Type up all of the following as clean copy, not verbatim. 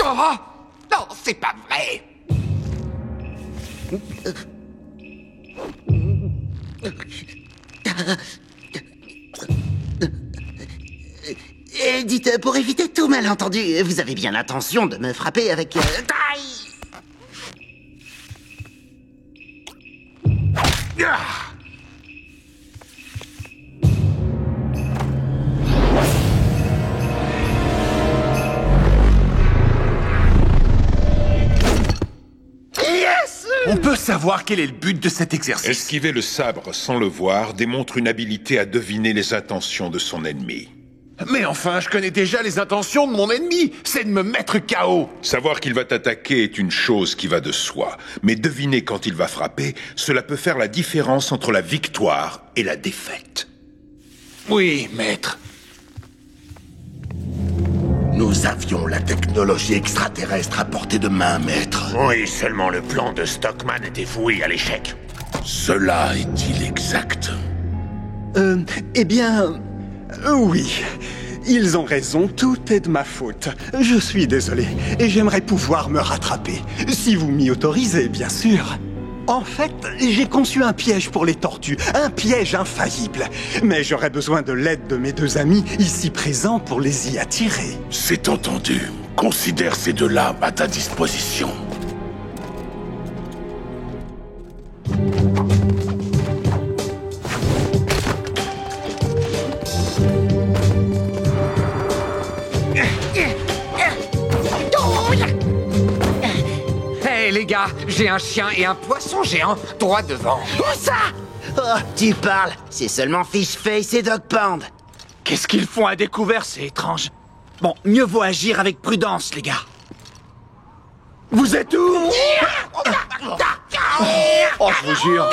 Oh non, c'est pas vrai. Et dites, pour éviter tout malentendu, vous avez bien l'intention de me frapper avec... taille. Yes! On peut savoir quel est le but de cet exercice? Esquiver le sabre sans le voir démontre une habilité à deviner les intentions de son ennemi. Mais enfin, je connais déjà les intentions de mon ennemi. C'est de me mettre KO. Savoir qu'il va t'attaquer est une chose qui va de soi. Mais deviner quand il va frapper, cela peut faire la différence entre la victoire et la défaite. Oui, maître. Nous avions la technologie extraterrestre à portée de main, maître. Oui, seulement le plan de Stockman était voué à l'échec. Cela est-il exact? Eh bien... oui. Ils ont raison, tout est de ma faute. Je suis désolé, et j'aimerais pouvoir me rattraper. Si vous m'y autorisez, bien sûr. En fait, j'ai conçu un piège pour les tortues, un piège infaillible. Mais j'aurais besoin de l'aide de mes deux amis ici présents pour les y attirer. C'est entendu. Considère ces deux-là à ta disposition. Hé les gars, j'ai un chien et un poisson géant droit devant. Où ça? Oh, tu parles. C'est seulement Fishface et Dog Pound. Qu'est-ce qu'ils font à découvert, c'est étrange. Bon, mieux vaut agir avec prudence, les gars. Vous êtes où? Oh, je vous jure.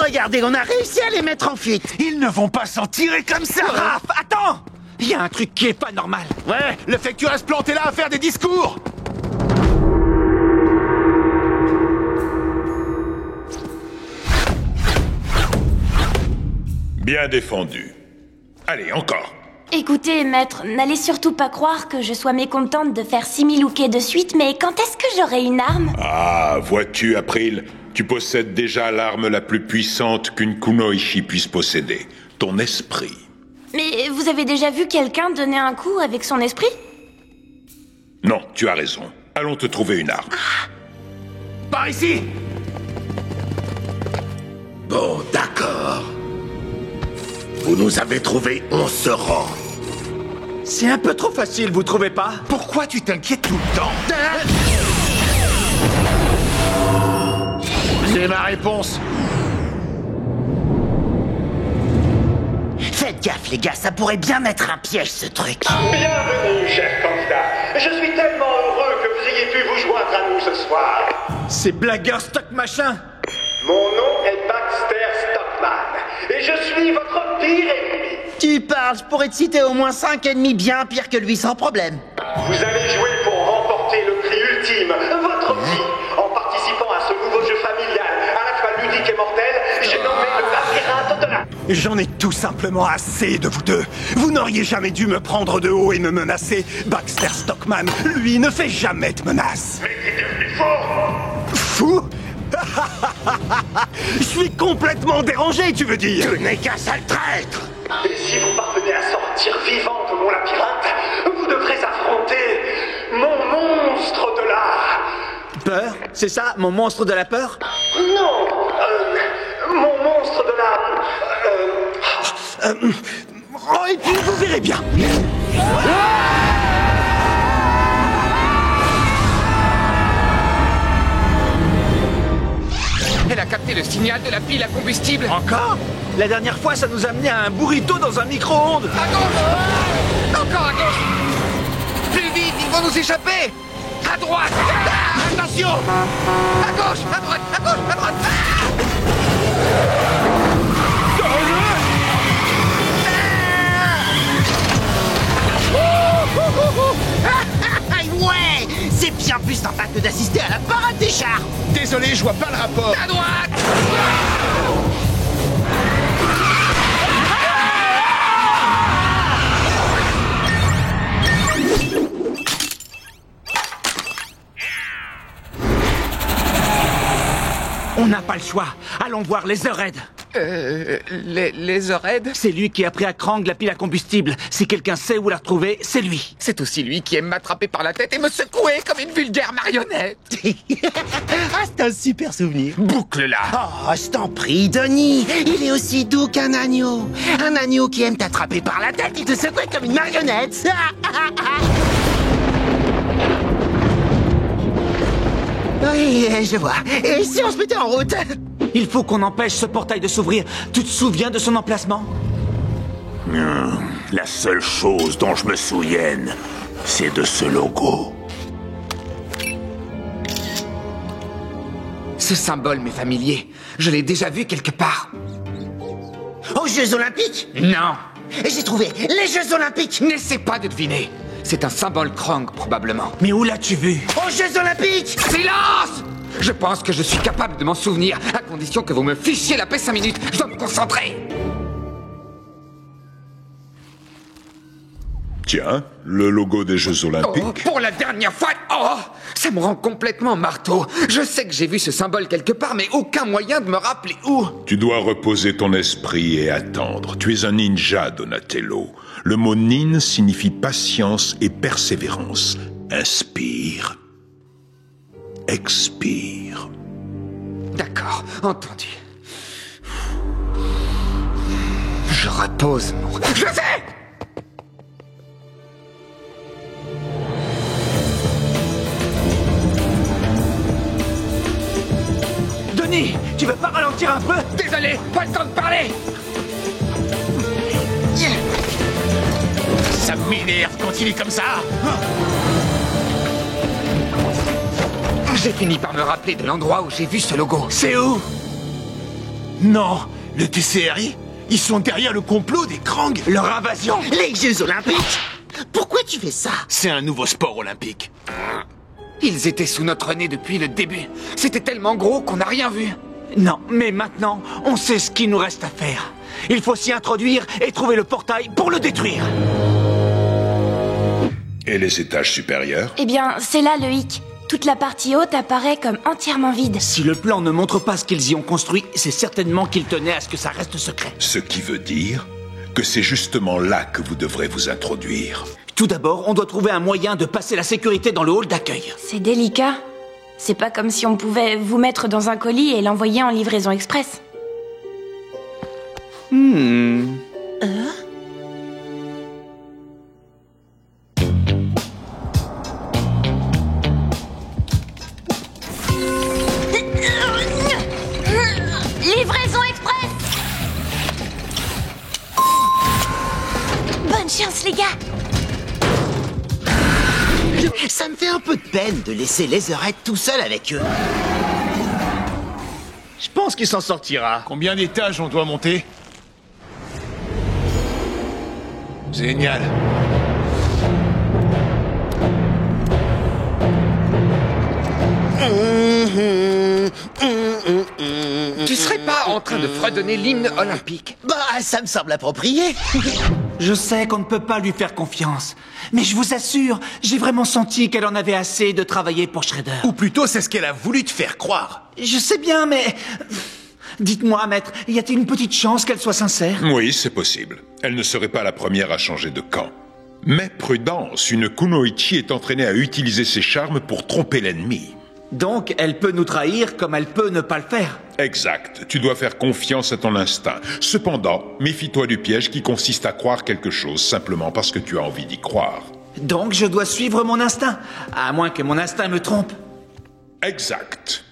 Regardez, on a réussi à les mettre en fuite. Ils ne vont pas s'en tirer comme ça. Raph, attends! Il y a un truc qui est pas normal. Ouais, le fait que tu restes planté là à faire des discours. Bien défendu. Allez, encore. Écoutez, maître, n'allez surtout pas croire que je sois mécontente de faire 6000 hookés de suite, mais quand est-ce que j'aurai une arme? Ah, vois-tu, April, tu possèdes déjà l'arme la plus puissante qu'une kunoichi puisse posséder. Ton esprit. Mais vous avez déjà vu quelqu'un donner un coup avec son esprit? Non, tu as raison. Allons te trouver une arme. Par ici. Bon, d'accord. Vous nous avez trouvés, on se rend. C'est un peu trop facile, vous trouvez pas? Pourquoi tu t'inquiètes tout le temps? C'est ma réponse. Faites gaffe, les gars, ça pourrait bien être un piège, ce truc. Bienvenue, cher candidat. Je suis tellement heureux que vous ayez pu vous joindre à nous ce soir. Ces blagueurs stock machin. Mon nom est Baxter Stockman, et je suis votre pire ennemi. Tu parles, je pourrais te citer au moins 5 ennemis bien pires que lui sans problème. Vous allez jouer pour remporter le prix ultime, votre vie, en participant à ce nouveau jeu familial, à la fois ludique et mortel. J'ai nommé le labyrinthe de la... J'en ai tout simplement assez de vous deux. Vous n'auriez jamais dû me prendre de haut et me menacer. Baxter Stockman, lui, ne fait jamais de menaces. Mais qui est devenu fou? Fou? Je suis complètement dérangé, tu veux dire? Tu n'es qu'un sale traître. Et si vous parvenez à sortir vivant de mon labyrinthe, vous devrez affronter mon monstre de l'art. Peur? C'est ça, mon monstre de la peur? Non, mon monstre de l'art. Oh, et puis vous verrez bien. Elle a capté le signal de la pile à combustible. Encore? La dernière fois, ça nous a amené à un burrito dans un micro-ondes. À gauche. Encore à gauche. Plus vite, ils vont nous échapper. À droite. Ah, attention. À gauche, à droite, à gauche, à droite. Ouais, c'est bien plus sympa que d'assister à la parade des chars. Désolé, je vois pas le rapport. À droite. On n'a pas le choix. Allons voir Leatherhead. Leatherhead? C'est lui qui a pris à Krang la pile à combustible. Si quelqu'un sait où la retrouver, c'est lui. C'est aussi lui qui aime m'attraper par la tête et me secouer comme une vulgaire marionnette. Ah, c'est un super souvenir. Boucle-la. Oh, je t'en prie, Donnie. Il est aussi doux qu'un agneau. Un agneau qui aime t'attraper par la tête et te secouer comme une marionnette. Oui, je vois. Et si on se mettait en route? Il faut qu'on empêche ce portail de s'ouvrir. Tu te souviens de son emplacement? La seule chose dont je me souvienne, c'est de ce logo. Ce symbole m'est familier. Je l'ai déjà vu quelque part. Aux Jeux Olympiques? Non. J'ai trouvé les Jeux Olympiques. N'essaie pas de deviner. C'est un symbole Krang, probablement. Mais où l'as-tu vu? Aux Jeux Olympiques. Silence! Je pense que je suis capable de m'en souvenir, à condition que vous me fichiez la paix 5 minutes. Je dois me concentrer. Tiens, le logo des Jeux Olympiques. Oh, pour la dernière fois. Oh, ça me rend complètement marteau. Je sais que j'ai vu ce symbole quelque part, mais aucun moyen de me rappeler où. Tu dois reposer ton esprit et attendre. Tu es un ninja, Donatello. Le mot nin signifie patience et persévérance. Inspire. Expire. D'accord, entendu. Je repose mon... Je sais! Denis, tu veux pas ralentir un peu? Désolé, pas le temps de parler. Ça m'énerve quand il est comme ça. J'ai fini par me rappeler de l'endroit où j'ai vu ce logo. C'est où? Non, le TCRI? Ils sont derrière le complot des Krang. Leur invasion? Les Jeux Olympiques. Pourquoi tu fais ça? C'est un nouveau sport olympique. Ils étaient sous notre nez depuis le début. C'était tellement gros qu'on n'a rien vu. Non, mais maintenant, on sait ce qu'il nous reste à faire. Il faut s'y introduire et trouver le portail pour le détruire. Et les étages supérieurs? Eh bien, c'est là le hic. Toute la partie haute apparaît comme entièrement vide. Si le plan ne montre pas ce qu'ils y ont construit, c'est certainement qu'ils tenaient à ce que ça reste secret. Ce qui veut dire que c'est justement là que vous devrez vous introduire. Tout d'abord, on doit trouver un moyen de passer la sécurité dans le hall d'accueil. C'est délicat. C'est pas comme si on pouvait vous mettre dans un colis et l'envoyer en livraison express. Livraison express! Bonne chance, les gars! Ça me fait un peu de peine de laisser Leatherhead tout seul avec eux. Je pense qu'il s'en sortira. Combien d'étages on doit monter? Génial. Tu serais pas en train de fredonner l'hymne olympique? Bah, ça me semble approprié. Je sais qu'on ne peut pas lui faire confiance, mais je vous assure, j'ai vraiment senti qu'elle en avait assez de travailler pour Shredder. Ou plutôt, c'est ce qu'elle a voulu te faire croire. Je sais bien, mais... Dites-moi, maître, y a-t-il une petite chance qu'elle soit sincère? Oui, c'est possible. Elle ne serait pas la première à changer de camp. Mais prudence, une kunoichi est entraînée à utiliser ses charmes pour tromper l'ennemi. Donc, elle peut nous trahir comme elle peut ne pas le faire. Exact. Tu dois faire confiance à ton instinct. Cependant, méfie-toi du piège qui consiste à croire quelque chose simplement parce que tu as envie d'y croire. Donc, je dois suivre mon instinct, à moins que mon instinct me trompe. Exact.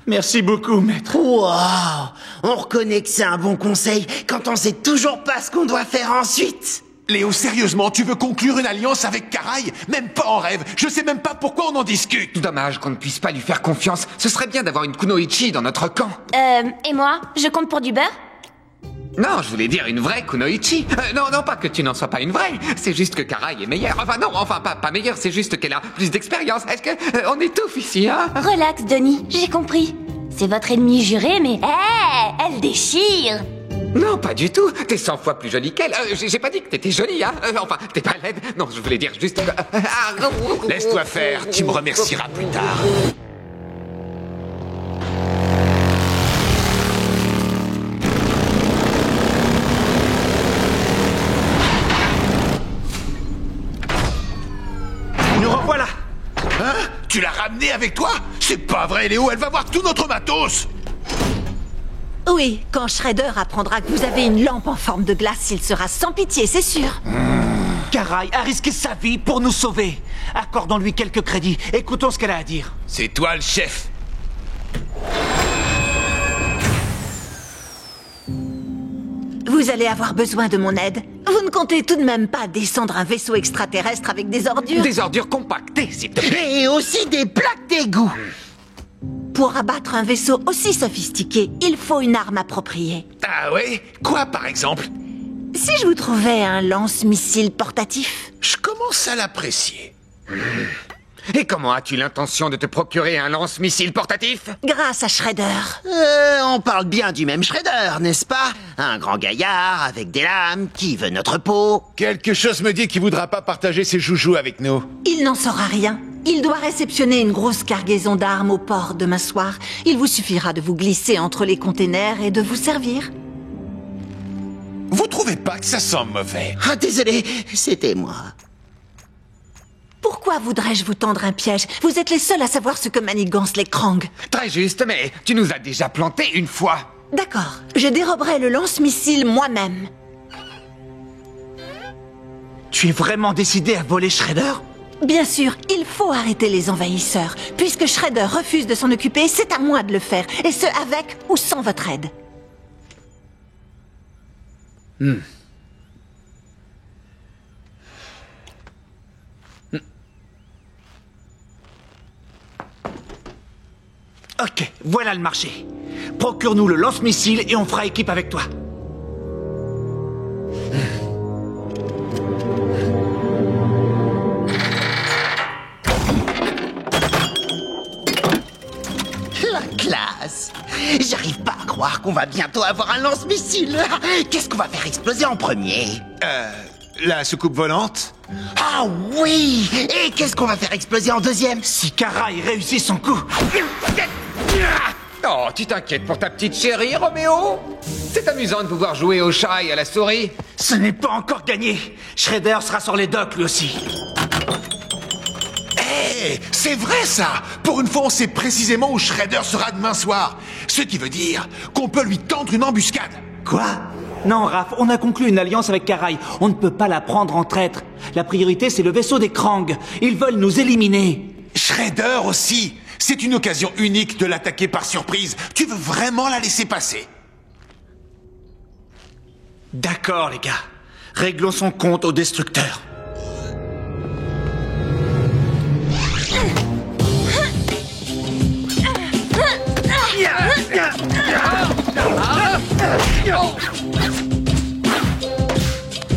Merci beaucoup, maître. Waouh! On reconnaît que c'est un bon conseil quand on sait toujours pas ce qu'on doit faire ensuite. Léo, sérieusement, tu veux conclure une alliance avec Karai? Même pas en rêve. Je sais même pas pourquoi on en discute. Dommage qu'on ne puisse pas lui faire confiance. Ce serait bien d'avoir une kunoichi dans notre camp. Et moi? Je compte pour du beurre? Non, je voulais dire une vraie kunoichi. Non, pas que tu n'en sois pas une vraie. C'est juste que Karai est meilleure. Enfin, pas meilleure, c'est juste qu'elle a plus d'expérience. Est-ce que on étouffe ici, hein? Relax, Denis, j'ai compris. C'est votre ennemi juré, mais... elle déchire! Non, pas du tout. T'es 100 fois plus jolie qu'elle. J'ai pas dit que t'étais jolie, hein. Enfin, t'es pas laide. Non, je voulais dire juste... Laisse-toi faire, tu me remercieras plus tard. Tu l'as ramenée avec toi? C'est pas vrai, Léo, elle va voir tout notre matos! Oui, quand Shredder apprendra que vous avez une lampe en forme de glace, il sera sans pitié, c'est sûr. Karai a risqué sa vie pour nous sauver. Accordons-lui quelques crédits. Écoutons ce qu'elle a à dire. C'est toi le chef. Vous allez avoir besoin de mon aide. Vous ne comptez tout de même pas descendre un vaisseau extraterrestre avec des ordures? Des ordures compactées, s'il te plaît. Et aussi des plaques d'égout. Pour abattre un vaisseau aussi sophistiqué, il faut une arme appropriée. Ah ouais? Quoi, par exemple? Si je vous trouvais un lance-missile portatif? Je commence à l'apprécier. Et comment as-tu l'intention de te procurer un lance-missile portatif? Grâce à Shredder. On parle bien du même Shredder, n'est-ce pas? Un grand gaillard avec des lames qui veut notre peau. Quelque chose me dit qu'il voudra pas partager ses joujoux avec nous. Il n'en saura rien. Il doit réceptionner une grosse cargaison d'armes au port demain soir. Il vous suffira de vous glisser entre les containers et de vous servir. Vous trouvez pas que ça sent mauvais? Ah, désolé, c'était moi. Pourquoi voudrais-je vous tendre un piège? Vous êtes les seuls à savoir ce que manigancent les Krang. Très juste, mais tu nous as déjà planté une fois. D'accord, je déroberai le lance-missile moi-même. Tu es vraiment décidé à voler Shredder? Bien sûr, il faut arrêter les envahisseurs. Puisque Shredder refuse de s'en occuper, c'est à moi de le faire. Et ce, avec ou sans votre aide. Ok, voilà le marché. Procure-nous le lance-missile et on fera équipe avec toi. La classe. J'arrive pas à croire qu'on va bientôt avoir un lance-missile. Qu'est-ce qu'on va faire exploser en premier? La soucoupe volante? Ah oui! Et qu'est-ce qu'on va faire exploser en deuxième? Si Karai réussit son coup. Oh, tu t'inquiètes pour ta petite chérie, Roméo? C'est amusant de vous voir jouer au chat et à la souris. Ce n'est pas encore gagné. Shredder sera sur les docks lui aussi. Hé, c'est vrai ça! Pour une fois, on sait précisément où Shredder sera demain soir. Ce qui veut dire qu'on peut lui tendre une embuscade. Quoi? Non, Raph, on a conclu une alliance avec Karai. On ne peut pas la prendre en traître. La priorité, c'est le vaisseau des Krang. Ils veulent nous éliminer. Shredder aussi. C'est une occasion unique de l'attaquer par surprise. Tu veux vraiment la laisser passer? D'accord, les gars. Réglons son compte au destructeur.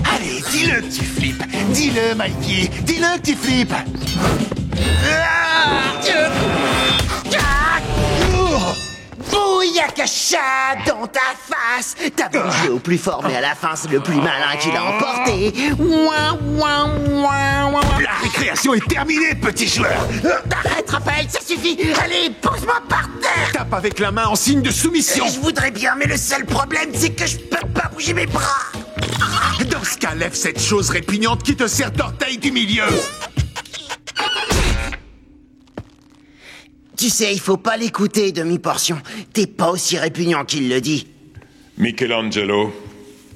Allez, dis-le que tu flippes. Dis-le, Mikey. Dis-le que tu flippes. Bouyakasha dans ta face. T'as beau jouer au plus fort, mais à la fin, c'est le plus malin qui l'a emporté. Ouin, ouin, ouin, ouin. La récréation est terminée, petit joueur. T'arrêtes, Raphaël, ça suffit. Allez, pose-moi par terre. Tape avec la main en signe de soumission. Je voudrais bien, mais le seul problème, c'est que je peux pas bouger mes bras. Dans ce cas, lève cette chose répugnante qui te sert d'orteil du milieu. Tu sais, il faut pas l'écouter, demi-portion. T'es pas aussi répugnant qu'il le dit. Michelangelo,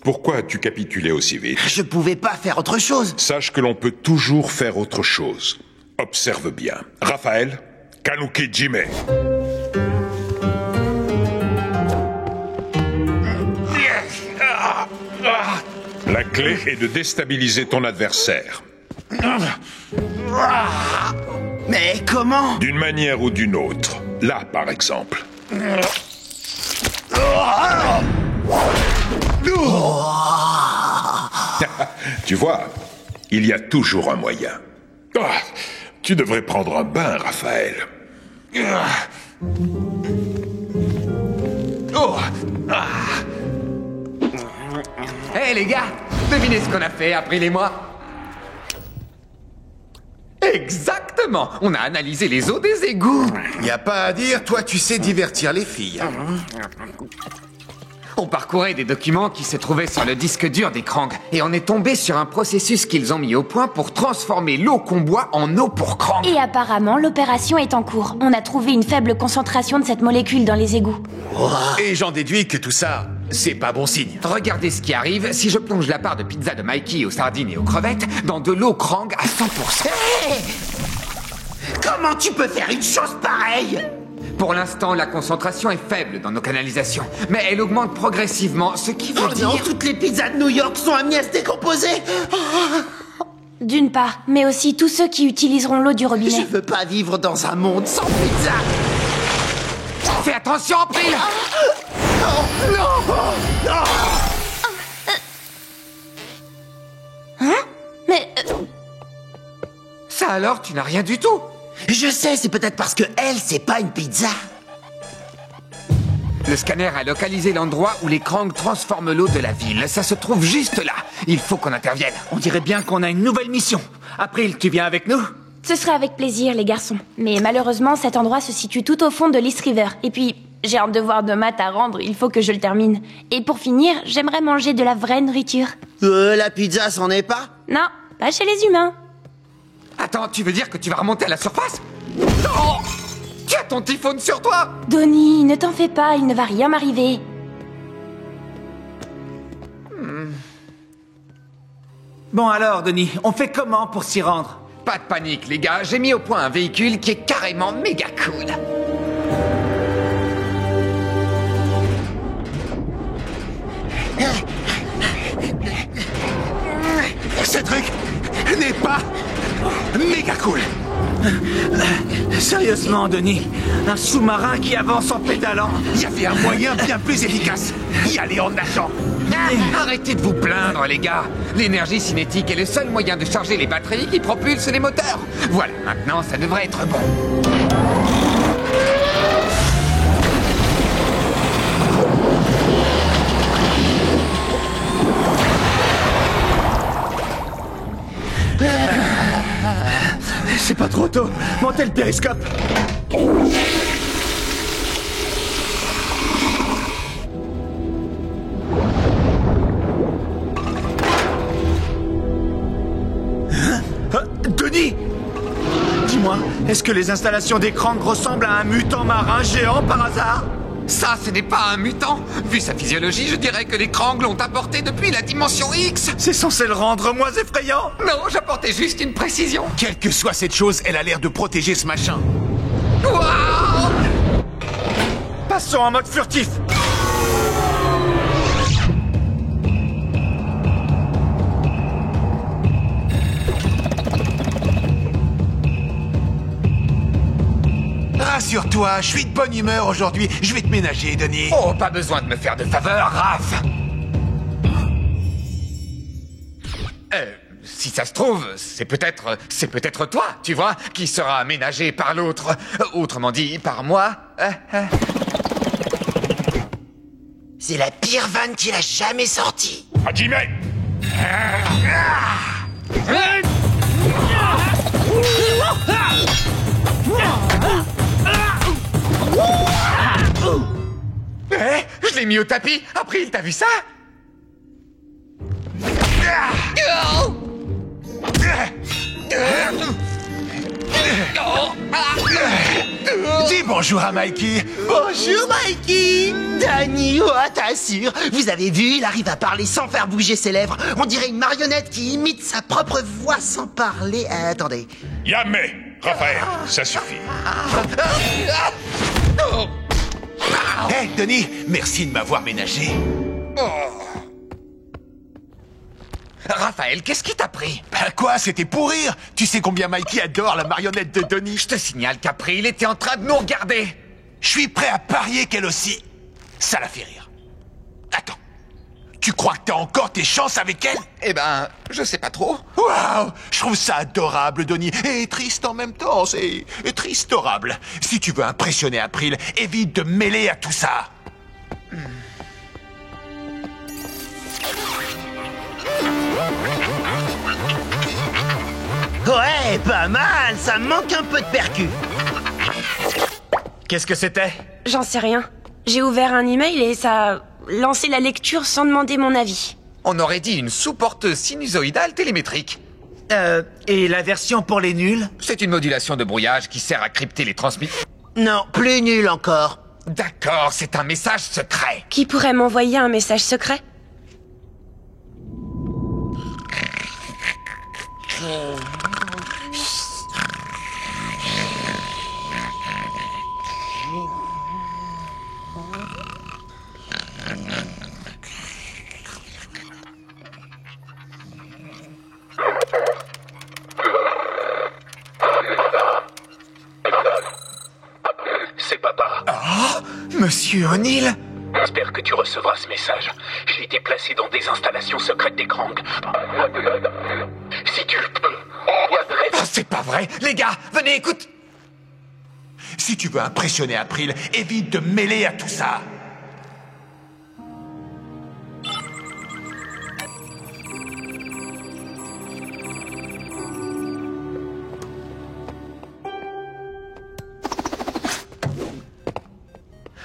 pourquoi as-tu capitulé aussi vite? Je pouvais pas faire autre chose. Sache que l'on peut toujours faire autre chose. Observe bien. Raphaël, Kanuki Jime. La clé est de déstabiliser ton adversaire. Mais comment? D'une manière ou d'une autre. Là, par exemple. Tu vois, il y a toujours un moyen. Ah, tu devrais prendre un bain, Raphaël. Hé les gars, devinez ce qu'on a fait après les mois? Exactement. On a analysé les eaux des égouts. Y a pas à dire, toi tu sais divertir les filles. On parcourait des documents qui se trouvaient sur le disque dur des Krang, et on est tombé sur un processus qu'ils ont mis au point pour transformer l'eau qu'on boit en eau pour Krang. Et apparemment, l'opération est en cours. On a trouvé une faible concentration de cette molécule dans les égouts. Et j'en déduis que tout ça, c'est pas bon signe. Regardez ce qui arrive si je plonge la part de pizza de Mikey aux sardines et aux crevettes dans de l'eau Krang à 100%. Hé! Comment tu peux faire une chose pareille? Pour l'instant, la concentration est faible dans nos canalisations, mais elle augmente progressivement, ce qui veut dire... Non, toutes les pizzas de New York sont amenées à se décomposer. D'une part, mais aussi tous ceux qui utiliseront l'eau du robinet. Je veux pas vivre dans un monde sans pizza. Fais attention, April! Non! Hein? Mais... Ça alors, tu n'as rien du tout? Je sais, c'est peut-être parce que elle, c'est pas une pizza. Le scanner a localisé l'endroit où les Krang transforment l'eau de la ville. Ça se trouve juste là. Il faut qu'on intervienne. On dirait bien qu'on a une nouvelle mission. April, tu viens avec nous? Ce serait avec plaisir, les garçons. Mais malheureusement, cet endroit se situe tout au fond de l'East River. Et puis, j'ai un devoir de maths à rendre, il faut que je le termine. Et pour finir, j'aimerais manger de la vraie nourriture. La pizza, c'en est pas? Non, pas chez les humains. Attends, tu veux dire que tu vas remonter à la surface? Non! Tu as ton typhone sur toi! Donnie, ne t'en fais pas, il ne va rien m'arriver. Bon alors, Denis, on fait comment pour s'y rendre? Pas de panique, les gars. J'ai mis au point un véhicule qui est carrément méga cool. Ce truc n'est pas méga cool. Sérieusement, Denis, un sous-marin qui avance en pédalant. Il y avait un moyen bien plus efficace. Y aller en nageant. Arrêtez de vous plaindre, les gars. L'énergie cinétique est le seul moyen de charger les batteries qui propulsent les moteurs. Voilà, maintenant, ça devrait être bon. C'est pas trop tôt. Montez le périscope. Denis! Dis-moi, est-ce que les installations des Krang ressemblent à un mutant marin géant par hasard? Ça, ce n'est pas un mutant. Vu sa physiologie, je dirais que les Krang l'ont apporté depuis la dimension X. C'est censé le rendre moins effrayant. Non, j'apportais juste une précision. Quelle que soit cette chose, elle a l'air de protéger ce machin. Waouh! Passons en mode furtif. Rassure-toi, je suis de bonne humeur aujourd'hui. Je vais te ménager, Denis. Oh, pas besoin de me faire de faveur, Raph. Si ça se trouve, c'est peut-être toi, tu vois, qui sera aménagé par l'autre. Autrement dit, par moi. C'est la pire vanne qu'il a jamais sortie. Hajime! Je l'ai mis au tapis. April, t'as vu ça? Dis bonjour à Mikey. Bonjour, Mikey. Danny, oh, t'assure. Vous avez vu, il arrive à parler sans faire bouger ses lèvres. On dirait une marionnette qui imite sa propre voix sans parler. Attendez. Yamé! Raphaël, ça suffit. Hé, Denis, merci de m'avoir ménagé. Raphaël, qu'est-ce qui t'a pris? Ben quoi, c'était pour rire. Tu sais combien Mikey adore la marionnette de Denis. Je te signale qu'April était en train de nous regarder. Je suis prêt à parier qu'elle aussi. Ça la fait rire. Attends. Tu crois que t'as encore tes chances avec elle? Eh ben, je sais pas trop. Waouh! Je trouve ça adorable, Denis. Et triste en même temps. C'est tristorable. Si tu veux impressionner April, évite de mêler à tout ça. Ouais, pas mal. Ça me manque un peu de percu. Qu'est-ce que c'était? J'en sais rien. J'ai ouvert un email et ça... lancer la lecture sans demander mon avis. On aurait dit une sous-porteuse sinusoïdale télémétrique. Et la version pour les nuls? C'est une modulation de brouillage qui sert à crypter les transmissions. Non, plus nul encore. D'accord, c'est un message secret. Qui pourrait m'envoyer un message secret? C'est papa. Oh, Monsieur O'Neill? J'espère que tu recevras ce message. J'ai été placé dans des installations secrètes des Krang. Si tu le peux, envoie-le. Oh, c'est pas vrai. Les gars, venez, écoute. Si tu veux impressionner April, évite de mêler à tout ça.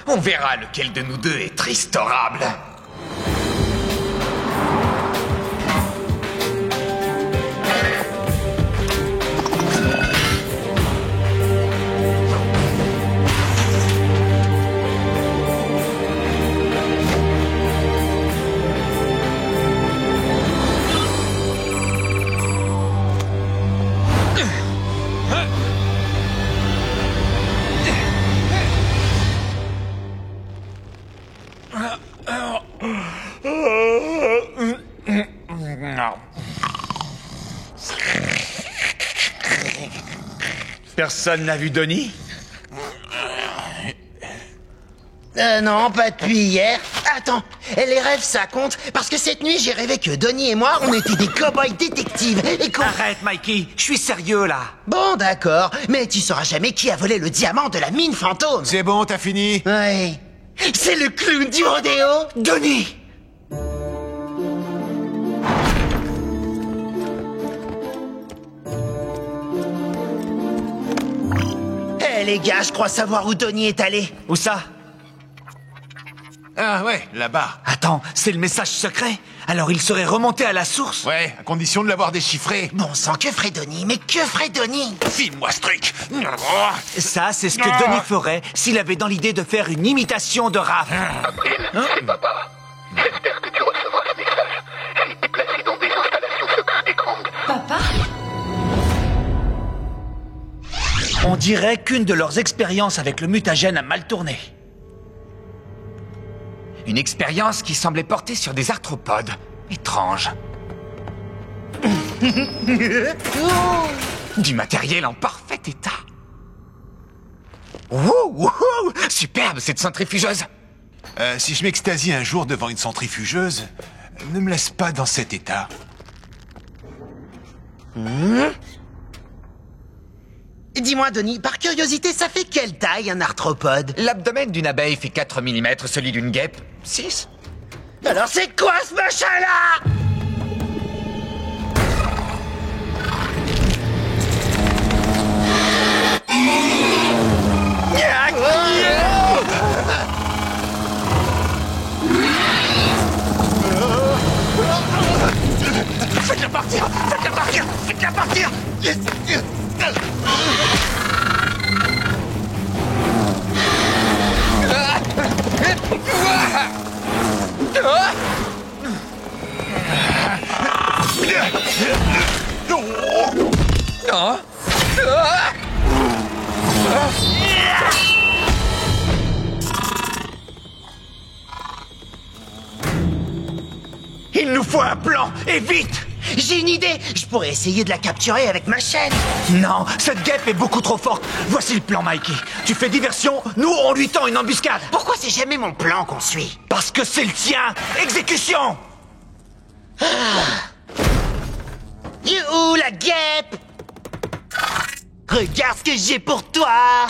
On verra lequel de nous deux est tristorable. Personne n'a vu Donnie? Non, pas depuis hier. Attends, les rêves ça compte, parce que cette nuit j'ai rêvé que Donnie et moi, on était des cow-boys détectives et qu'on... Arrête, Mikey, je suis sérieux là. Bon, d'accord, mais tu sauras jamais qui a volé le diamant de la mine fantôme. C'est bon, t'as fini? Ouais. C'est le clown du rodéo, Donnie! Eh les gars, je crois savoir où Donnie est allé. Où ça? Ah ouais, là-bas. Attends, c'est le message secret? Alors il serait remonté à la source? Ouais, à condition de l'avoir déchiffré. Bon sang, que ferait Donnie? Mais que ferait Donnie? File-moi ce truc. Ça, c'est ce que Donnie ferait s'il avait dans l'idée de faire une imitation de Raph. April, c'est papa. J'espère que tu recevras ce message. J'ai été placé dans des installations secrètes des Krang. Papa? On dirait qu'une de leurs expériences avec le mutagène a mal tourné. Une expérience qui semblait porter sur des arthropodes. Étrange. Du matériel en parfait état. Wouh, superbe cette centrifugeuse. Si je m'extasie un jour devant une centrifugeuse, ne me laisse pas dans cet état. Dis-moi, Donnie, par curiosité, ça fait quelle taille un arthropode? L'abdomen d'une abeille fait 4 mm, celui d'une guêpe, 6. Alors c'est quoi ce machin-là? Faites-la partir! Faites-la partir! Faites-la partir! Il nous faut un plan, et vite! J'ai une idée. Je pourrais essayer de la capturer avec ma chaîne. Non, cette guêpe est beaucoup trop forte. Voici le plan, Mikey. Tu fais diversion, nous on lui tend une embuscade. Pourquoi c'est jamais mon plan qu'on suit? Parce que c'est le tien. Exécution! Youhou, la guêpe! Regarde ce que j'ai pour toi!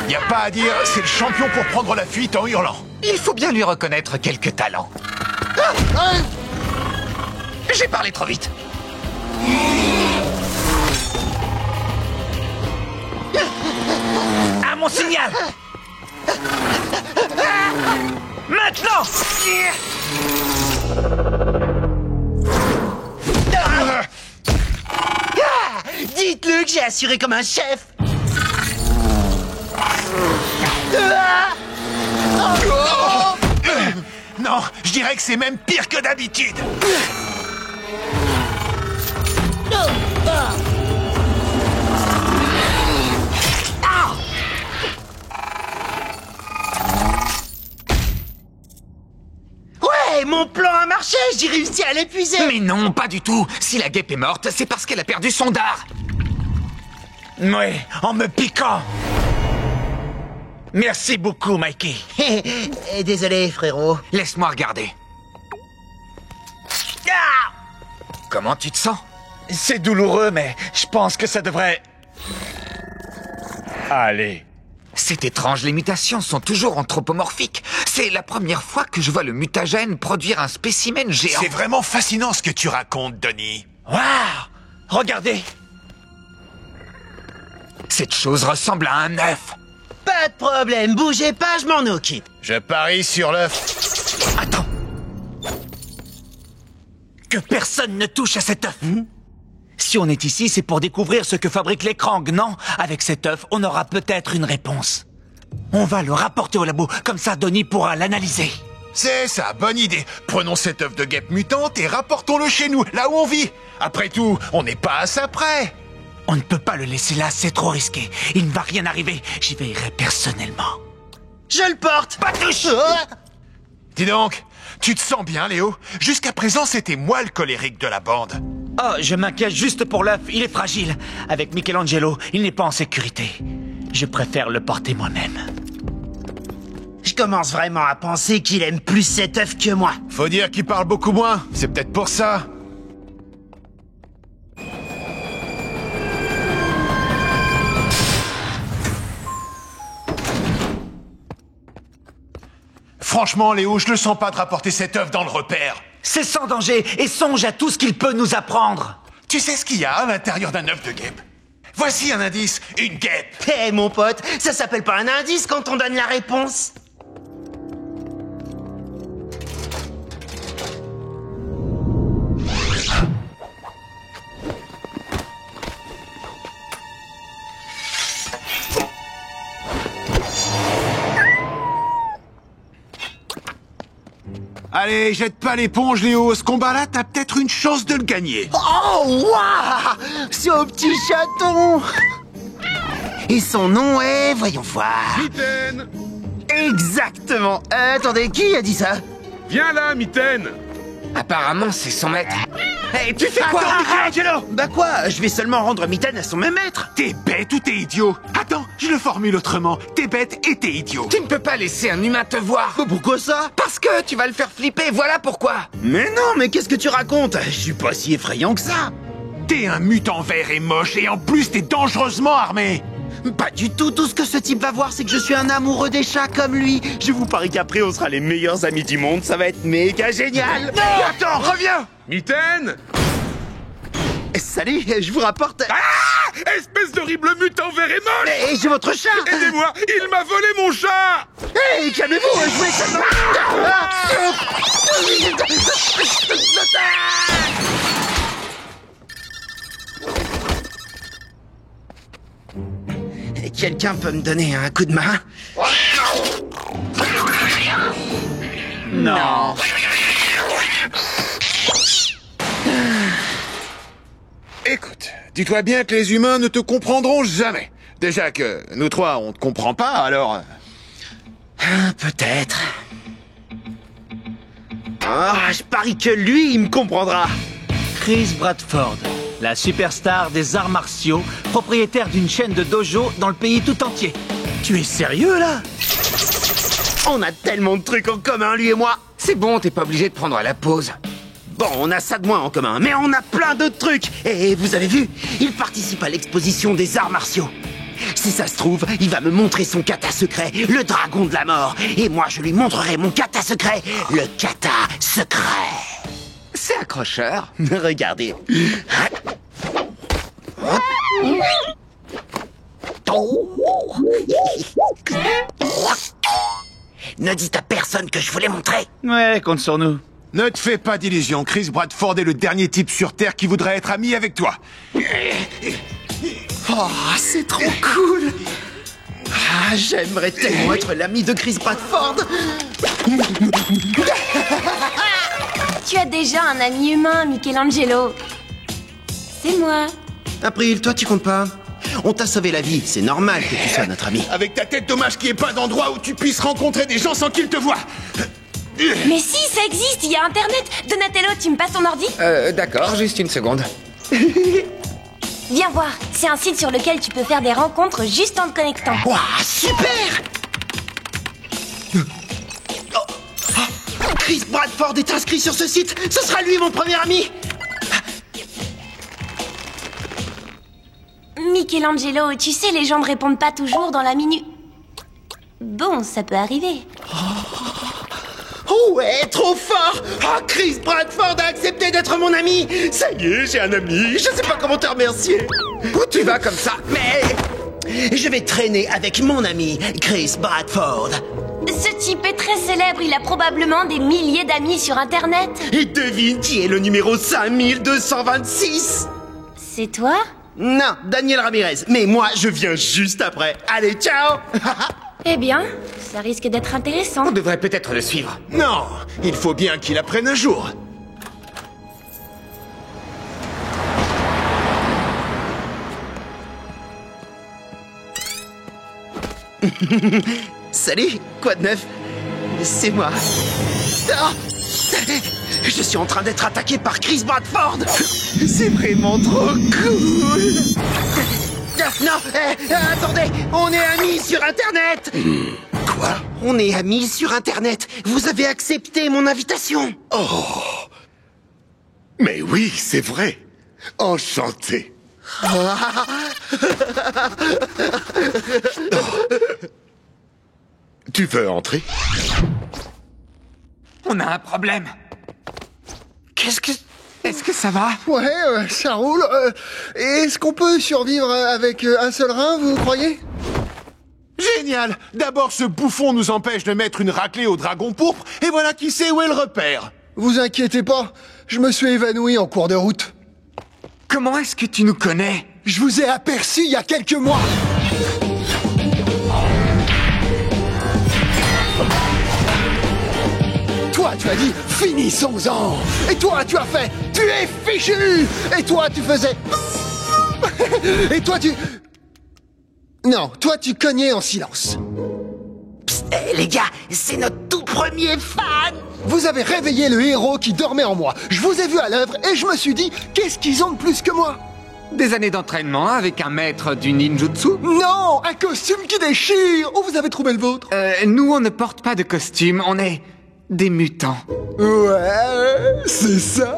Y a pas à dire, c'est le champion pour prendre la fuite en hurlant. Il faut bien lui reconnaître quelques talents. J'ai parlé trop vite. À mon signal! Maintenant! Dites-le que j'ai assuré comme un chef. Non, je dirais que c'est même pire que d'habitude. Ouais, mon plan a marché, j'ai réussi à l'épuiser. Mais non, pas du tout. Si la guêpe est morte, c'est parce qu'elle a perdu son dard. Oui, en me piquant. Merci beaucoup, Mikey. Désolé, frérot. Laisse-moi regarder. Ah! Comment tu te sens? C'est douloureux, mais je pense que ça devrait... Allez. C'est étrange, les mutations sont toujours anthropomorphiques. C'est la première fois que je vois le mutagène produire un spécimen géant. C'est vraiment fascinant ce que tu racontes, Denis. Waouh! Regardez. Cette chose ressemble à un œuf. Pas de problème, bougez pas, je m'en occupe. Je parie sur l'œuf. Attends. Que personne ne touche à cet œuf. Si on est ici, c'est pour découvrir ce que fabriquent les Krang, non? Avec cet œuf, on aura peut-être une réponse. On va le rapporter au labo, comme ça Donnie pourra l'analyser. C'est ça, bonne idée. Prenons cet œuf de guêpe mutante et rapportons-le chez nous, là où on vit. Après tout, on n'est pas à ça près. On ne peut pas le laisser là, c'est trop risqué. Il ne va rien arriver, j'y veillerai personnellement. Je le porte. Pas touche. Dis donc, tu te sens bien, Léo? Jusqu'à présent, c'était moi le colérique de la bande. Oh, je m'inquiète juste pour l'œuf, il est fragile. Avec Michelangelo, il n'est pas en sécurité. Je préfère le porter moi-même. Je commence vraiment à penser qu'il aime plus cet œuf que moi. Faut dire qu'il parle beaucoup moins, c'est peut-être pour ça. Franchement, Léo, je le sens pas de rapporter cet œuf dans le repère. C'est sans danger, et songe à tout ce qu'il peut nous apprendre. Tu sais ce qu'il y a à l'intérieur d'un œuf de guêpe? Voici un indice, une guêpe. Hé, mon pote, ça s'appelle pas un indice quand on donne la réponse. Allez, jette pas l'éponge, Léo. Ce combat-là, t'as peut-être une chance de le gagner. Oh, waouh! Ce petit chaton! Et son nom est... Voyons voir... Mitaine! Exactement. Attendez, qui a dit ça? Viens là, Mitaine! Apparemment, c'est son maître. Hey, tu fais quoi? Attends, Michelangelo! Bah quoi? Je vais seulement rendre Mitaine à son même maître. T'es bête ou t'es idiot? Attends, je le formule autrement. T'es bête et t'es idiot. Tu ne peux pas laisser un humain te voir. Pourquoi ça? Parce que tu vas le faire flipper, voilà pourquoi. Mais non, mais qu'est-ce que tu racontes? Je suis pas si effrayant que ça. T'es un mutant vert et moche, et en plus t'es dangereusement armé. Pas du tout, tout ce que ce type va voir, c'est que je suis un amoureux des chats comme lui. Je vous parie qu'après, on sera les meilleurs amis du monde, ça va être méga génial. Non, attends, reviens. Mitaine! Salut, je vous rapporte... Ah! Espèce d'horrible mutant vert et moche! Et j'ai votre chat. Aidez-moi! Il m'a volé mon chat! Hé, calmez-vous, je voulais seulement... Quelqu'un peut me donner un coup de main? Non. Écoute, dis-toi bien que les humains ne te comprendront jamais. Déjà que nous trois, on te comprend pas, alors... Peut-être. Ah, je parie que lui, il me comprendra. Chris Bradford, la superstar des arts martiaux, propriétaire d'une chaîne de dojo dans le pays tout entier. Tu es sérieux, là? On a tellement de trucs en commun, lui et moi. C'est bon, t'es pas obligé de prendre la pause. Bon, on a ça de moins en commun, mais on a plein d'autres trucs. Et vous avez vu, il participe à l'exposition des arts martiaux. Si ça se trouve, il va me montrer son kata secret, le dragon de la mort. Et moi, je lui montrerai mon kata secret, le kata secret. C'est accrocheur. Regardez. Ne dites à personne que je vous l'ai montré. Ouais, compte sur nous. Ne te fais pas d'illusions, Chris Bradford est le dernier type sur Terre qui voudrait être ami avec toi. Oh, c'est trop cool. Ah, j'aimerais tellement être l'ami de Chris Bradford. Tu as déjà un ami humain, Michelangelo. C'est moi. April, toi tu comptes pas. On t'a sauvé la vie, c'est normal que tu sois notre ami. Avec ta tête, dommage qu'il n'y ait pas d'endroit où tu puisses rencontrer des gens sans qu'ils te voient. Mais si, ça existe, il y a Internet. Donatello, tu me passes ton ordi? D'accord, juste une seconde. Viens voir, c'est un site sur lequel tu peux faire des rencontres juste en te connectant. Waouh, super! Chris Bradford est inscrit sur ce site. Ce sera lui mon premier ami. Michelangelo, tu sais, les gens ne répondent pas toujours dans la minute. Bon, ça peut arriver. Oh ouais, trop fort! Oh, Chris Bradford a accepté d'être mon ami! Ça y est, j'ai un ami, je sais pas comment te remercier! Où tu vas comme ça? Mais... je vais traîner avec mon ami, Chris Bradford. Ce type est très célèbre, il a probablement des milliers d'amis sur Internet. Et devine qui est le numéro 5226? C'est toi? Non, Daniel Ramirez, mais moi je viens juste après. Allez, ciao! Eh bien, ça risque d'être intéressant. On devrait peut-être le suivre. Non, il faut bien qu'il apprenne un jour. Salut, quoi de neuf? C'est moi. Ah, je suis en train d'être attaqué par Chris Bradford. C'est vraiment trop cool. Non, attendez, on est amis sur Internet. Quoi? On est amis sur Internet. Vous avez accepté mon invitation. Oh. Mais oui, c'est vrai. Enchanté. Tu veux entrer? On a un problème. Qu'est-ce que... Est-ce que ça va? Ouais, ça roule. Est-ce qu'on peut survivre avec un seul rein, vous croyez? Génial! D'abord, ce bouffon nous empêche de mettre une raclée au dragon pourpre, et voilà qui sait où est le repère. Vous inquiétez pas, je me suis évanoui en cours de route. Comment est-ce que tu nous connais? Je vous ai aperçu il y a quelques mois. Toi, tu as dit « finissons-en » et toi, tu as fait « tu es fichu » et toi, tu faisais « et toi, tu... » Non, toi, tu cognais en silence. Psst, les gars, c'est notre tout premier fan. Vous avez réveillé le héros qui dormait en moi. Je vous ai vu à l'œuvre et je me suis dit « qu'est-ce qu'ils ont de plus que moi ?» Des années d'entraînement avec un maître du ninjutsu? Non, un costume qui déchire. Où vous avez trouvé le vôtre? Nous, on ne porte pas de costume, on est... des mutants. Ouais, c'est ça.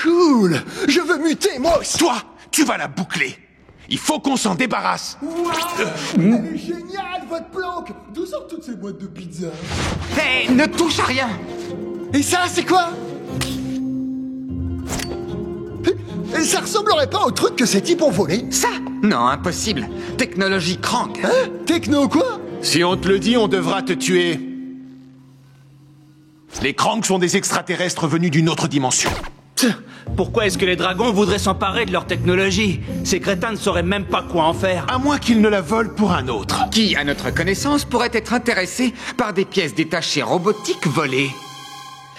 Cool. Je veux muter, moi aussi. Toi, tu vas la boucler. Il faut qu'on s'en débarrasse. Elle est géniale, votre planque. D'où sortent toutes ces boîtes de pizza? Hé, ne touche à rien. Et ça, c'est quoi? Et ça ressemblerait pas au truc que ces types ont volé? Ça? Non, impossible. Technologie Krang. Hein? Techno quoi? Si on te le dit, on devra te tuer. Les Krangs sont des extraterrestres venus d'une autre dimension. Pourquoi est-ce que les dragons voudraient s'emparer de leur technologie? Ces crétins ne sauraient même pas quoi en faire. À moins qu'ils ne la volent pour un autre. Qui, à notre connaissance, pourrait être intéressé par des pièces détachées robotiques volées?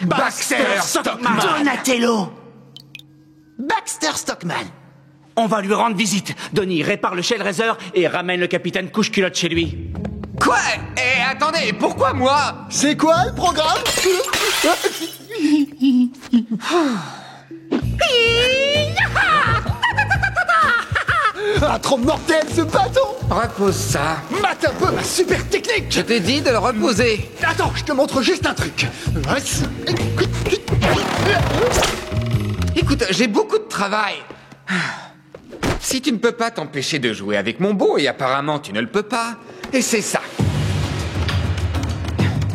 Baxter Stockman. Donatello. Baxter Stockman. On va lui rendre visite. Donnie, répare le Shellraiser et ramène le capitaine couche-culotte chez lui. Quoi? Eh, attendez, pourquoi moi? C'est quoi le programme? Ah, trop mortel ce bâton! Repose ça. Mate un peu ma super technique! Je t'ai dit de le reposer. Attends, je te montre juste un truc. Écoute, j'ai beaucoup de travail. Si tu ne peux pas t'empêcher de jouer avec mon beau, et apparemment tu ne le peux pas, et c'est ça.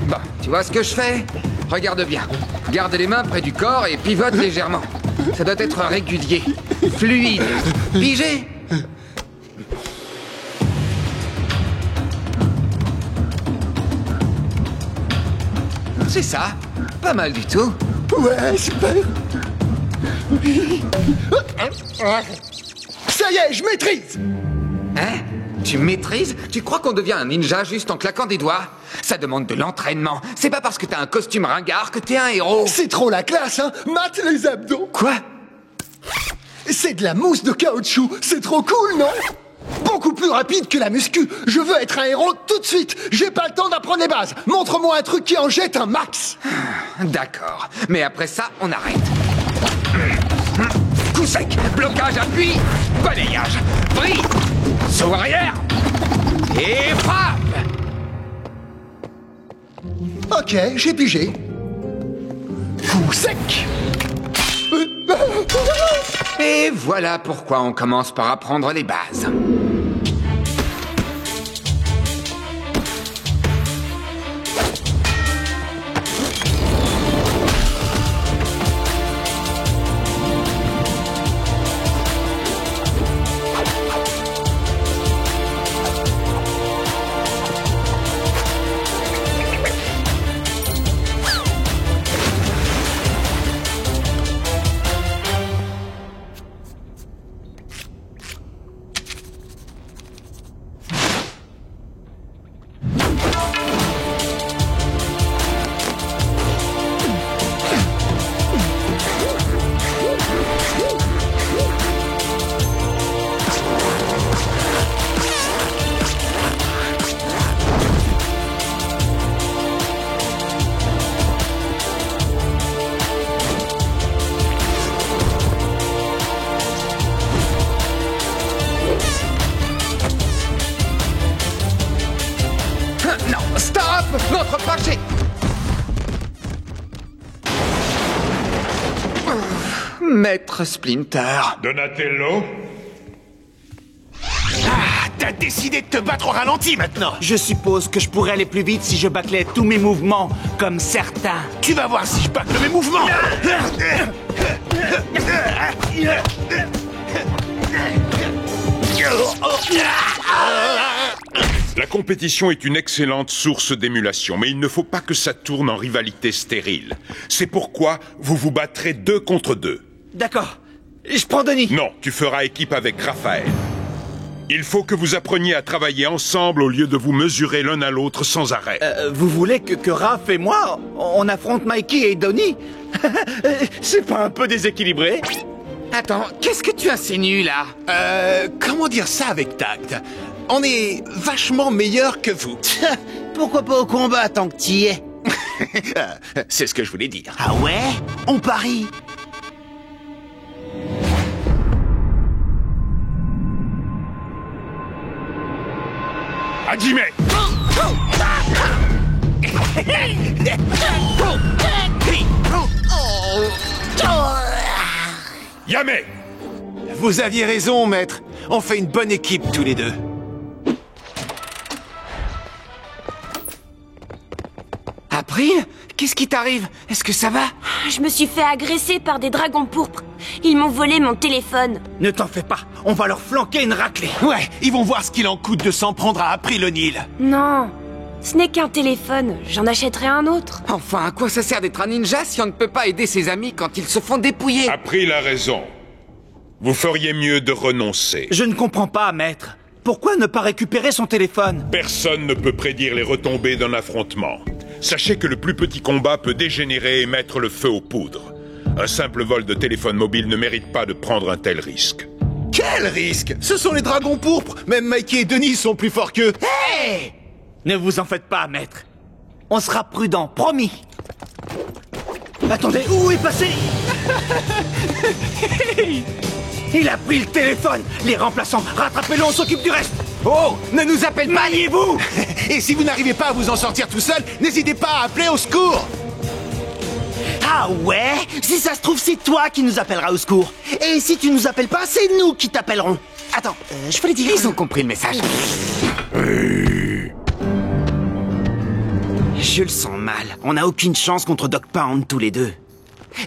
Bon, tu vois ce que je fais? Regarde bien. Garde les mains près du corps et pivote légèrement. Ça doit être régulier, fluide. Pigé? C'est ça. Pas mal du tout. Ouais, super. Ça y est, je maîtrise. Hein? Tu maîtrises? Tu crois qu'on devient un ninja juste en claquant des doigts? Ça demande de l'entraînement. C'est pas parce que t'as un costume ringard que t'es un héros. C'est trop la classe, hein. Mate les abdos. Quoi? C'est de la mousse de caoutchouc. C'est trop cool, non? Beaucoup plus rapide que la muscu. Je veux être un héros tout de suite. J'ai pas le temps d'apprendre les bases. Montre-moi un truc qui en jette un max. D'accord. Mais après ça, on arrête. Coup sec, blocage, appui, balayage, vrille, saut arrière et frappe. Ok, j'ai pigé. Coup sec. Et voilà pourquoi on commence par apprendre les bases. Non, stop! N'entre pas chez... Maître Splinter. Donatello? Ah, t'as décidé de te battre au ralenti maintenant. Je suppose que je pourrais aller plus vite si je bâclais tous mes mouvements, comme certains. Tu vas voir si je bâcle mes mouvements. La compétition est une excellente source d'émulation, mais il ne faut pas que ça tourne en rivalité stérile. C'est pourquoi vous vous battrez 2 contre 2. D'accord. Je prends Denis. Non, tu feras équipe avec Raphaël. Il faut que vous appreniez à travailler ensemble au lieu de vous mesurer l'un à l'autre sans arrêt. Vous voulez que Raph et moi, on affronte Mikey et Donnie? C'est pas un peu déséquilibré? Attends, qu'est-ce que tu insinues là? Comment dire ça avec tact? On est vachement meilleurs que vous. Pourquoi pas au combat tant que t'y es? C'est ce que je voulais dire. Ah ouais? On parie. Hajime! Yame! Vous aviez raison, maître. On fait une bonne équipe tous les deux. April? Qu'est-ce qui t'arrive? Est-ce que ça va? Je me suis fait agresser par des dragons pourpres. Ils m'ont volé mon téléphone. Ne t'en fais pas, on va leur flanquer une raclée. Ouais, ils vont voir ce qu'il en coûte de s'en prendre à April O'Neil. Non, ce n'est qu'un téléphone. J'en achèterai un autre. Enfin, à quoi ça sert d'être un ninja si on ne peut pas aider ses amis quand ils se font dépouiller? April a raison. Vous feriez mieux de renoncer. Je ne comprends pas, maître. Pourquoi ne pas récupérer son téléphone? Personne ne peut prédire les retombées d'un affrontement. Sachez que le plus petit combat peut dégénérer et mettre le feu aux poudres. Un simple vol de téléphone mobile ne mérite pas de prendre un tel risque. Quel risque? Ce sont les dragons pourpres. Même Mikey et Denis sont plus forts qu'eux. Hey! Ne vous en faites pas, maître. On sera prudent, promis. Attendez, où est passé? Il a pris le téléphone. Les remplaçants, rattrapez-le, on s'occupe du reste. Oh, ne nous appelle pas. Maniez-vous. Et si vous n'arrivez pas à vous en sortir tout seul, n'hésitez pas à appeler au secours. Ah Ah ouais? Si ça se trouve, c'est toi qui nous appelleras au secours. Et si tu nous appelles pas, c'est nous qui t'appellerons. Attends, je voulais dire... Ils ont compris le message. Je le sens mal. On n'a aucune chance contre Doc Pound tous les deux.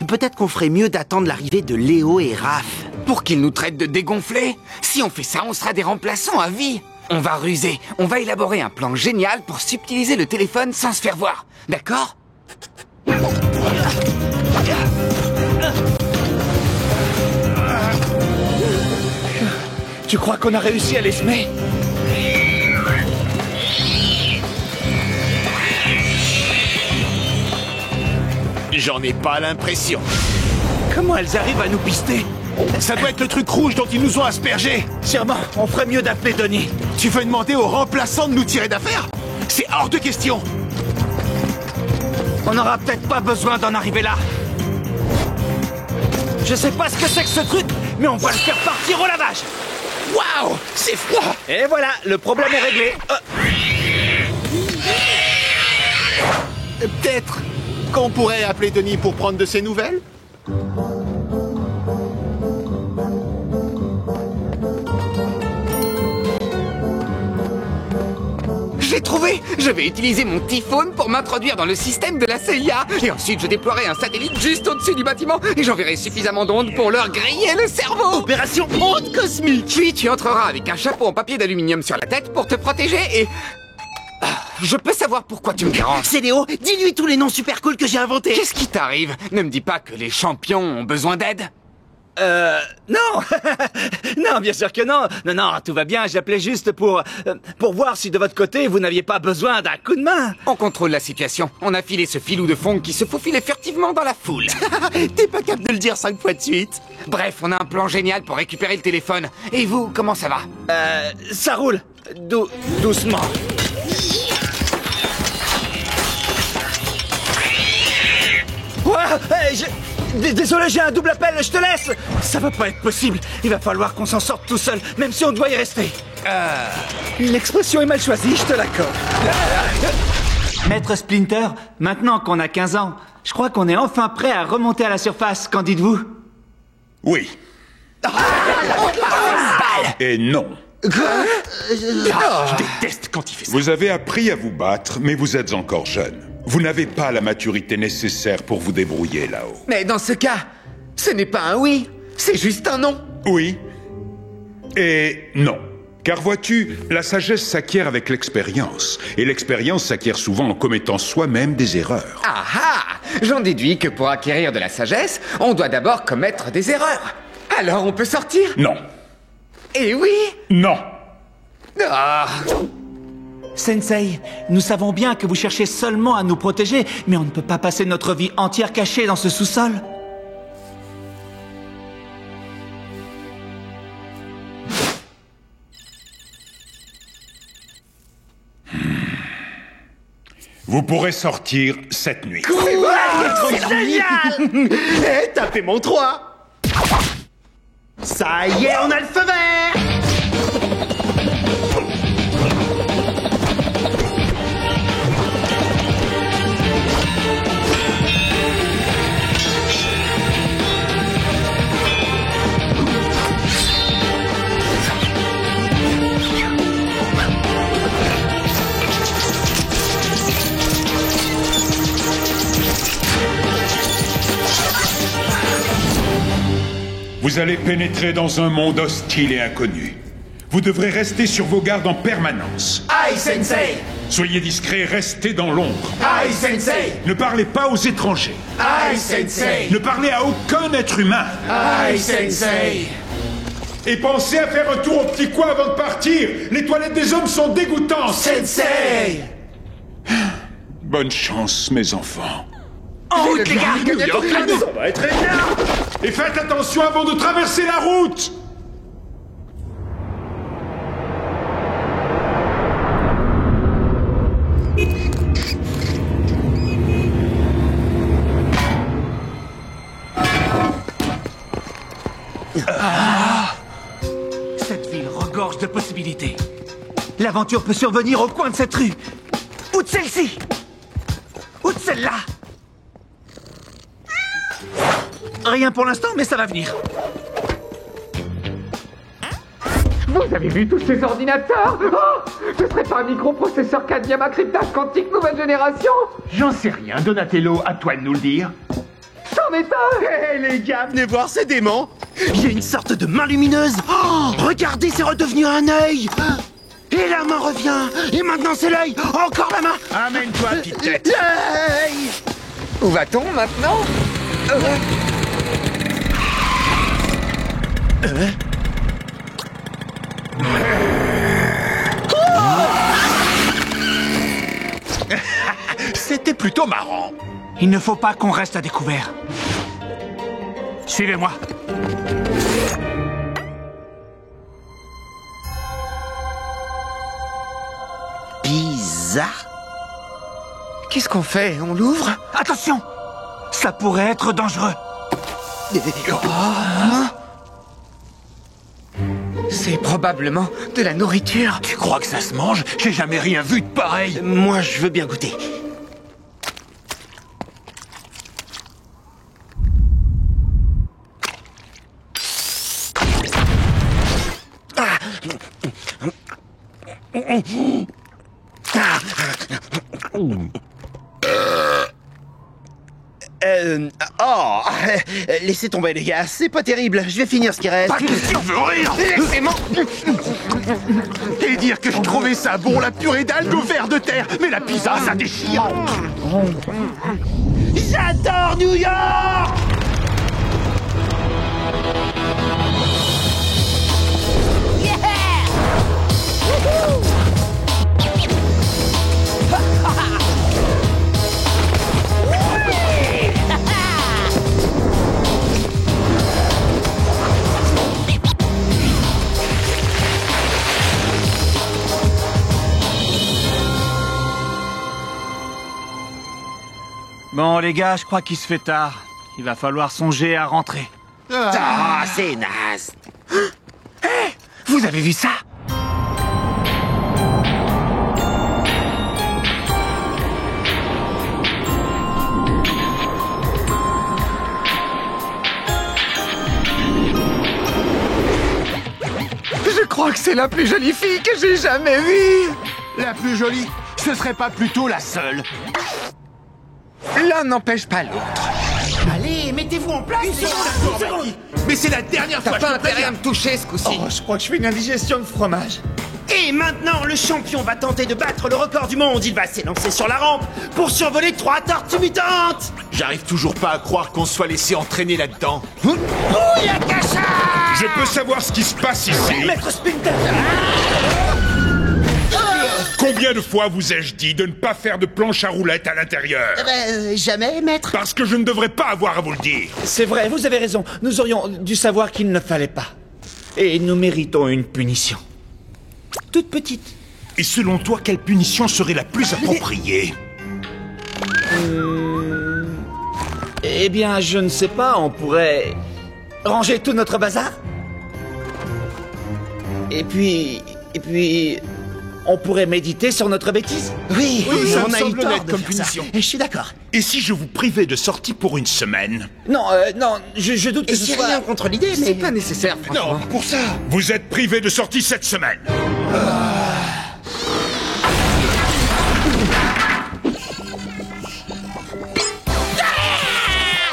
Peut-être qu'on ferait mieux d'attendre l'arrivée de Léo et Raph. Pour qu'ils nous traitent de dégonflés? Si on fait ça, on sera des remplaçants à vie. On va ruser. On va élaborer un plan génial pour subtiliser le téléphone sans se faire voir. D'accord? Tu crois qu'on a réussi à les semer? J'en ai pas l'impression. Comment elles arrivent à nous pister? Ça doit être le truc rouge dont ils nous ont aspergés. Sûrement, on ferait mieux d'appeler Donnie. Tu veux demander aux remplaçants de nous tirer d'affaire? C'est hors de question. On n'aura peut-être pas besoin d'en arriver là. Je sais pas ce que c'est que ce truc, mais on va le faire partir au lavage. Waouh, c'est froid. Et voilà, le problème est réglé. Peut-être qu'on pourrait appeler Denis pour prendre de ses nouvelles? J'ai trouvé! Je vais utiliser mon Typhone pour m'introduire dans le système de la CIA. Et ensuite, je déploierai un satellite juste au-dessus du bâtiment et j'enverrai suffisamment d'ondes pour leur griller le cerveau. Opération Onde Cosmique. Puis tu entreras avec un chapeau en papier d'aluminium sur la tête pour te protéger et... Je peux savoir pourquoi tu me déranges? C'est Léo, dis-lui tous les noms super cool que j'ai inventés. Qu'est-ce qui t'arrive? Ne me dis pas que les champions ont besoin d'aide? Non. Non, bien sûr que non. Non, tout va bien, j'appelais juste pour voir si de votre côté, vous n'aviez pas besoin d'un coup de main. On contrôle la situation. On a filé ce filou de fond qui se faufilait furtivement dans la foule. T'es pas capable de le dire 5 fois de suite. Bref, on a un plan génial pour récupérer le téléphone. Et vous, comment ça va? Ça roule. Doucement. Désolé, j'ai un double appel, je te laisse. Ça va pas être possible. Il va falloir qu'on s'en sorte tout seul, même si on doit y rester. L'expression est mal choisie, je te l'accorde. Maître Splinter, maintenant qu'on a 15 ans, je crois qu'on est enfin prêt à remonter à la surface, qu'en dites-vous? Oui. Et non. Je déteste quand il fait ça. Vous avez appris à vous battre, mais vous êtes encore jeune. Vous n'avez pas la maturité nécessaire pour vous débrouiller là-haut. Mais dans ce cas, ce n'est pas un oui, c'est juste un non. Oui. Et non. Car vois-tu, la sagesse s'acquiert avec l'expérience. Et l'expérience s'acquiert souvent en commettant soi-même des erreurs. Ah ah! J'en déduis que pour acquérir de la sagesse, on doit d'abord commettre des erreurs. Alors on peut sortir? Non. Eh oui? Non. Ah! Sensei, nous savons bien que vous cherchez seulement à nous protéger, mais on ne peut pas passer notre vie entière cachée dans ce sous-sol. Vous pourrez sortir cette nuit. C'est génial. Eh, tapez mon 3. Ça y est, on a le feu vert. Vous allez pénétrer dans un monde hostile et inconnu. Vous devrez rester sur vos gardes en permanence. Aïe, Sensei. Soyez discrets, restez dans l'ombre. Aïe, Sensei. Ne parlez pas aux étrangers. Aïe, Sensei. Ne parlez à aucun être humain. Aïe, Sensei. Et pensez à faire un tour au petit coin avant de partir. Les toilettes des hommes sont dégoûtantes. Sensei. Bonne chance, mes enfants. En route, les gars! Ça va être énorme. Et faites attention avant de traverser la route! Cette ville regorge de possibilités. L'aventure peut survenir au coin de cette rue. Ou de celle-ci. Ou de celle-là. Rien pour l'instant, mais ça va venir. Vous avez vu tous ces ordinateurs? Oh, ce serait pas un microprocesseur cadmium à cryptage quantique nouvelle génération? J'en sais rien, Donatello, à toi de nous le dire. C'en est un! Hé les gars, venez voir ces démons! Il y a une sorte de main lumineuse! Oh, regardez, c'est redevenu un œil! Et la main revient! Et maintenant c'est l'œil! Encore la main! Amène-toi, petite tête! L'œil! Où va-t-on maintenant? C'était plutôt marrant. Il ne faut pas qu'on reste à découvert. Suivez-moi. Bizarre. Qu'est-ce qu'on fait? On l'ouvre? Attention! Ça pourrait être dangereux. C'est probablement de la nourriture. Tu crois que ça se mange? J'ai jamais rien vu de pareil. Moi, je veux bien goûter. Laissez tomber les gars, c'est pas terrible, je vais finir ce qui reste. Pas question de rire. Laissez-moi. Et dire que je trouvais ça bon, la purée d'algues au ver de terre. Mais la pizza, ça déchire. J'adore New York. Bon, les gars, je crois qu'il se fait tard. Il va falloir songer à rentrer. Ah, c'est naze. Hé, vous avez vu ça? Je crois que c'est la plus jolie fille que j'ai jamais vue. La plus jolie, ce serait pas plutôt la seule? L'un n'empêche pas l'autre. Allez, mettez-vous en place. Une seconde. Mais c'est la dernière fois. T'as pas intérêt à me toucher ce coup-ci. Oh, je crois que je fais une indigestion de fromage. Et maintenant, le champion va tenter de battre le record du monde. Il va s'élancer sur la rampe pour survoler 3 tortues mutantes. J'arrive toujours pas à croire qu'on soit laissé entraîner là-dedans. Bouillakasha! Je peux savoir ce qui se passe ici? Maître Splinter! Combien de fois vous ai-je dit de ne pas faire de planche à roulettes à l'intérieur? Jamais, maître. Parce que je ne devrais pas avoir à vous le dire. C'est vrai, vous avez raison. Nous aurions dû savoir qu'il ne fallait pas. Et nous méritons une punition. Toute petite. Et selon toi, quelle punition serait la plus appropriée? Eh bien, je ne sais pas, on pourrait ranger tout notre bazar. Et puis, on pourrait méditer sur notre bêtise. Oui, ça on me a eu semble tort net de comme faire ça. punition. Et je suis d'accord. Et si je vous privais de sortie pour une semaine? Non, je doute que Et ce j'ai soit... rien contre l'idée, mais... C'est pas nécessaire, franchement. Non, pour ça. Vous êtes privé de sortie cette semaine.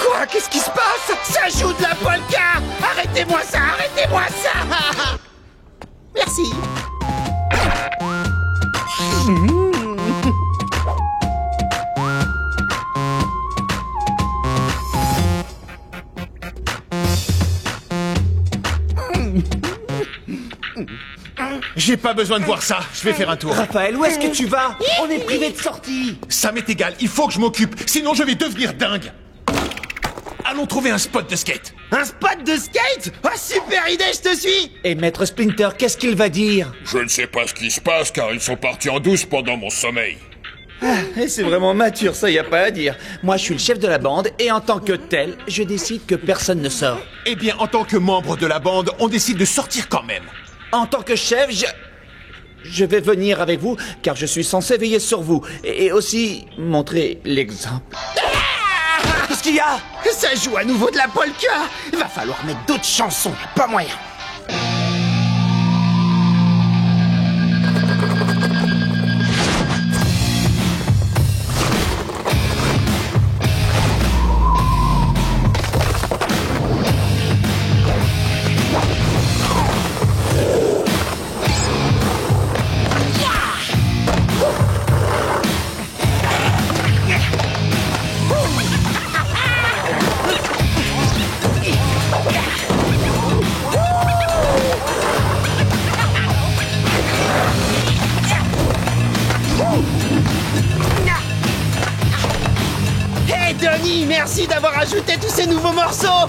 Quoi? Qu'est-ce qui se passe? Ça joue de la polka! Arrêtez-moi ça! Arrêtez-moi ça! Merci. J'ai pas besoin de voir ça. Je vais faire un tour. Raphaël, où est-ce que tu vas? On est privé de sortie. Ça m'est égal. Il faut que je m'occupe. Sinon, je vais devenir dingue. Allons trouver un spot de skate. Un spot de skate? Oh, super idée, je te suis! Et Maître Splinter, qu'est-ce qu'il va dire? Je ne sais pas ce qui se passe car ils sont partis en douce pendant mon sommeil. C'est vraiment mature, ça, y a pas à dire. Moi, je suis le chef de la bande, et en tant que tel, je décide que personne ne sort. Eh bien, en tant que membre de la bande, on décide de sortir quand même. En tant que chef, je vais venir avec vous, car je suis censé veiller sur vous, et aussi montrer l'exemple. Qu'est-ce qu'il y a? Ça joue à nouveau de la polka. Va falloir mettre d'autres chansons, pas moyen. Hey Denis, merci d'avoir ajouté tous ces nouveaux morceaux.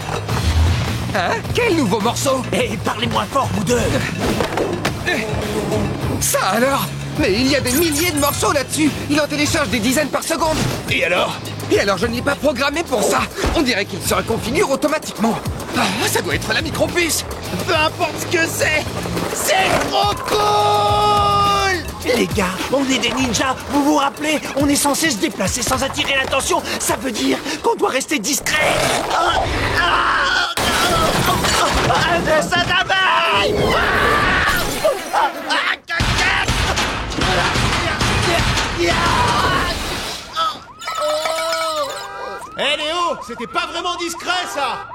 Hein? Quel nouveau morceau? Hé, parlez moins fort, vous deux. Ça alors? Mais il y a des milliers de morceaux là-dessus. Il en télécharge des dizaines par seconde. Et alors? Et alors je ne l'ai pas programmé pour ça. On dirait qu'il se reconfigure automatiquement. Ah, ça doit être la micropuce. Peu importe ce que c'est trop cool. Les gars, on est des ninjas, vous vous rappelez? On est censé se déplacer sans attirer l'attention. Ça veut dire qu'on doit rester discret. Ça d'abeille. Hé Léo, c'était pas vraiment discret ça.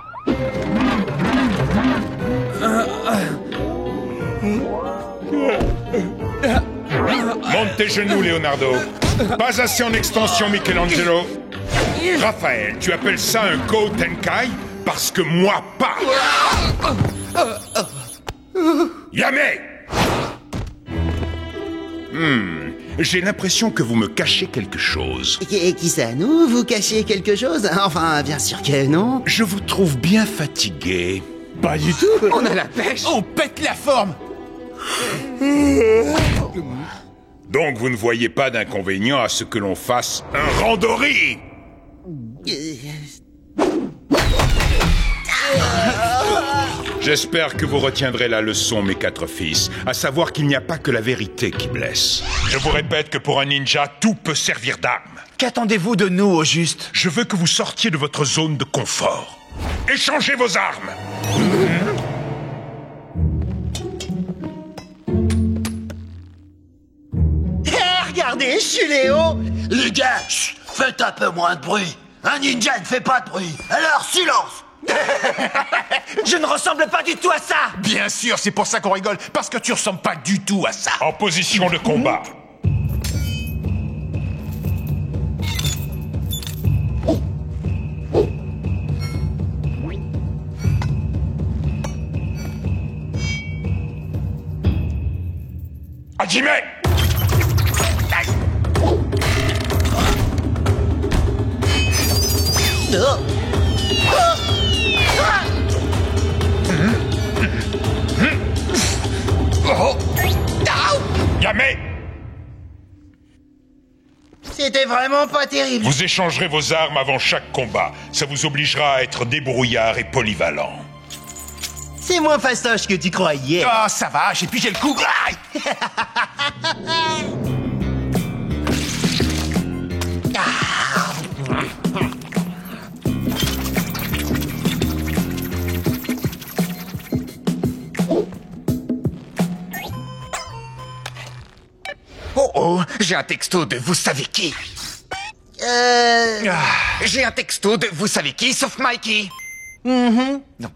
Monte tes genoux, Leonardo. Pas assez en extension, Michelangelo. Raphaël, tu appelles ça un Go Tenkai? Parce que moi, pas. Yamé! J'ai l'impression que vous me cachez quelque chose. Qui ça, nous? Vous cachez quelque chose? Enfin, bien sûr que non. Je vous trouve bien fatigué. Pas du tout. On a la pêche. On pète la forme. Donc vous ne voyez pas d'inconvénient à ce que l'on fasse un randori? J'espère que vous retiendrez la leçon, mes 4 fils, à savoir qu'il n'y a pas que la vérité qui blesse. Je vous répète que pour un ninja, tout peut servir d'arme. Qu'attendez-vous de nous, au juste? Je veux que vous sortiez de votre zone de confort. Échangez vos armes. Regardez, je suis Léo. Les gars, chut, faites un peu moins de bruit. Un ninja ne fait pas de bruit. Alors, silence. Je ne ressemble pas du tout à ça. Bien sûr, c'est pour ça qu'on rigole, parce que tu ressembles pas du tout à ça. En position de combat. Hajime! Yamé! C'était vraiment pas terrible. Vous échangerez vos armes avant chaque combat. Ça vous obligera à être débrouillard et polyvalent. C'est moins fastoche que tu croyais. Ah, ça va, j'ai pigé le coup. Aïe. Oh oh, j'ai un texto de vous savez qui. J'ai un texto de vous savez qui, sauf Mikey. Donc,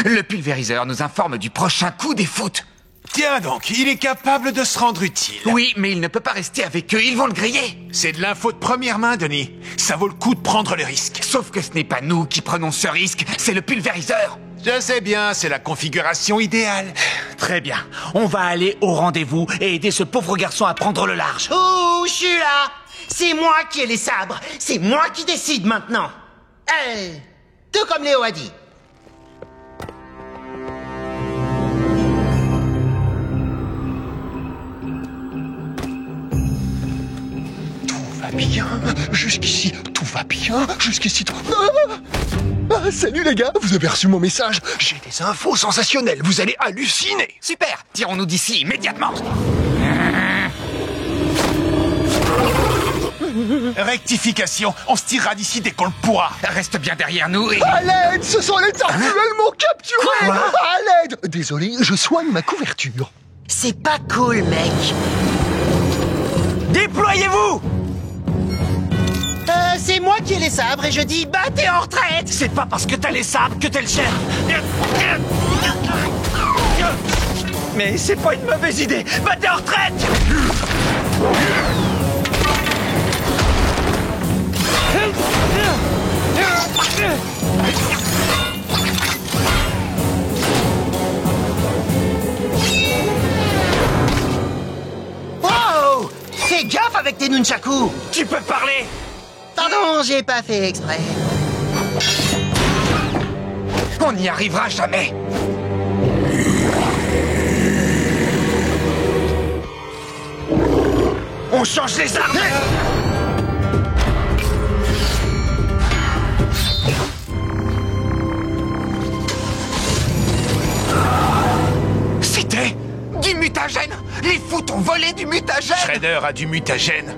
le pulvériseur nous informe du prochain coup des foot. Tiens donc, il est capable de se rendre utile. Oui, mais il ne peut pas rester avec eux, ils vont le griller. C'est de l'info de première main, Denis. Ça vaut le coup de prendre le risque. Sauf que ce n'est pas nous qui prenons ce risque, c'est le pulvériseur. Je sais bien, c'est la configuration idéale. Très bien, on va aller au rendez-vous et aider ce pauvre garçon à prendre le large. Oh, je suis là. C'est moi qui ai les sabres. C'est moi qui décide maintenant. Tout comme Léo a dit. Tout va bien. Jusqu'ici, tout va bien. Jusqu'ici, tout... salut les gars, vous avez reçu mon message. J'ai des infos sensationnelles, vous allez halluciner. Super, tirons-nous d'ici immédiatement. Rectification, on se tirera d'ici dès qu'on le pourra. Reste bien derrière nous et... À l'aide, ce sont les tortues, elles m'ont capturé. À l'aide. Désolé, je soigne ma couverture. C'est pas cool, mec. Déployez-vous! C'est moi qui ai les sabres et je dis bah t'es en retraite. C'est pas parce que t'as les sabres que t'es le chef. Mais c'est pas une mauvaise idée. Bah t'es en retraite. Oh! Fais gaffe avec tes nunchakus. Tu peux parler. Pardon, j'ai pas fait exprès. On n'y arrivera jamais. On change les armes. C'était du mutagène. Les fous ont volé du mutagène. Shredder a du mutagène.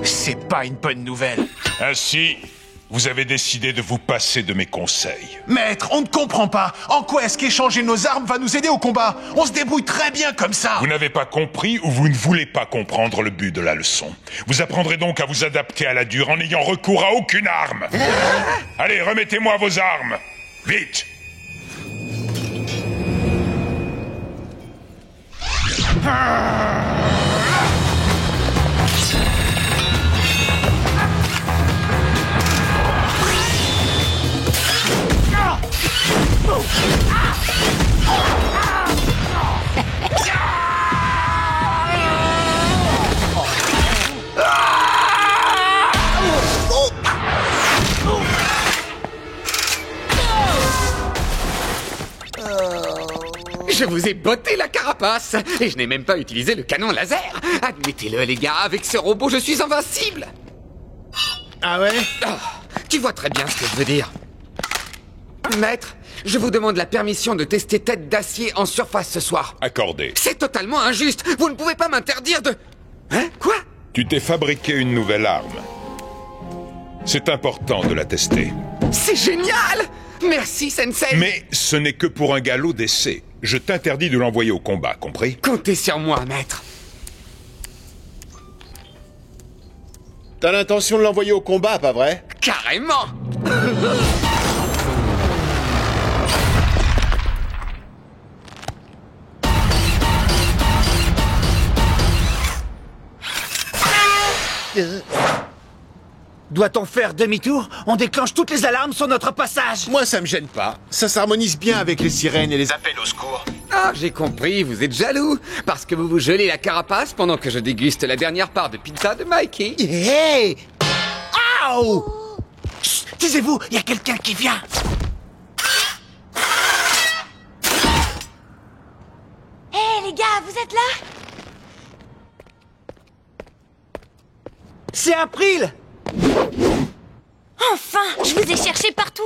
C'est pas une bonne nouvelle. Ainsi, vous avez décidé de vous passer de mes conseils. Maître, on ne comprend pas. En quoi est-ce qu'échanger nos armes va nous aider au combat? On se débrouille très bien comme ça. Vous n'avez pas compris ou vous ne voulez pas comprendre le but de la leçon. Vous apprendrez donc à vous adapter à la dure en n'ayant recours à aucune arme. Allez, remettez-moi vos armes. Vite. Je vous ai botté la carapace et je n'ai même pas utilisé le canon laser. Admettez-le, les gars, avec ce robot, je suis invincible. Ah ouais? Oh, tu vois très bien ce que je veux dire. Maître, je vous demande la permission de tester Tête d'Acier en surface ce soir. Accordé. C'est totalement injuste. Vous ne pouvez pas m'interdire de... Hein? Quoi? Tu t'es fabriqué une nouvelle arme. C'est important de la tester. C'est génial! Merci, Sensei. Mais ce n'est que pour un galop d'essai. Je t'interdis de l'envoyer au combat, compris? Comptez sur moi, maître. T'as l'intention de l'envoyer au combat, pas vrai? Carrément. Doit-on faire demi-tour? On déclenche toutes les alarmes sur notre passage. Moi, ça me gêne pas. Ça s'harmonise bien avec les sirènes et les appels au secours. Ah, j'ai compris, vous êtes jaloux. Parce que vous vous gelez la carapace pendant que je déguste la dernière part de pizza de Mikey. Hey! Aouh! Chut, taisez-vous, il y a quelqu'un qui vient. Hé, les gars, vous êtes là? C'est April! Enfin, je vous ai cherché partout.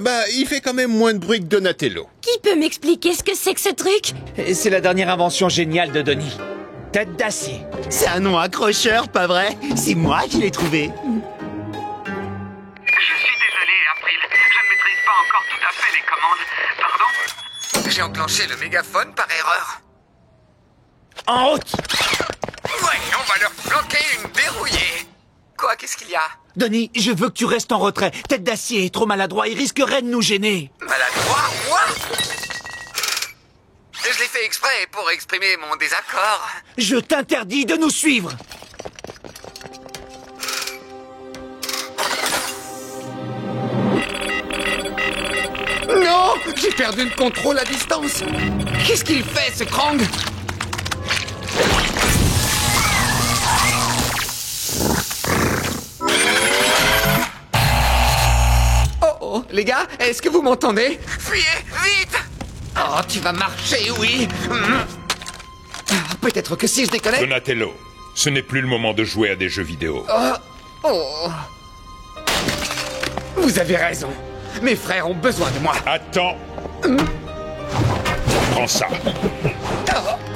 Bah, il fait quand même moins de bruit que Donatello. Qui peut m'expliquer ce que c'est que ce truc? C'est la dernière invention géniale de Donnie. Tête d'Acier. C'est un nom accrocheur, pas vrai? C'est moi qui l'ai trouvé. Je suis désolé, April. Je ne maîtrise pas encore tout à fait les commandes. Pardon? J'ai enclenché le mégaphone par erreur. En route! Ouais, on va leur planquer une dérouillée. Quoi, qu'est-ce qu'il y a? Donnie, je veux que tu restes en retrait. Tête d'Acier est trop maladroit, il risquerait de nous gêner. Maladroit, moi? Je l'ai fait exprès pour exprimer mon désaccord. Je t'interdis de nous suivre. Non! J'ai perdu le contrôle à distance. Qu'est-ce qu'il fait, ce Krang? Oh, les gars, est-ce que vous m'entendez? Fuyez, vite! Oh, tu vas marcher, oui. Peut-être que si je déconnecte... Donatello, ce n'est plus le moment de jouer à des jeux vidéo. Oh, Oh. Vous avez raison. Mes frères ont besoin de moi. Attends. Prends ça. Oh.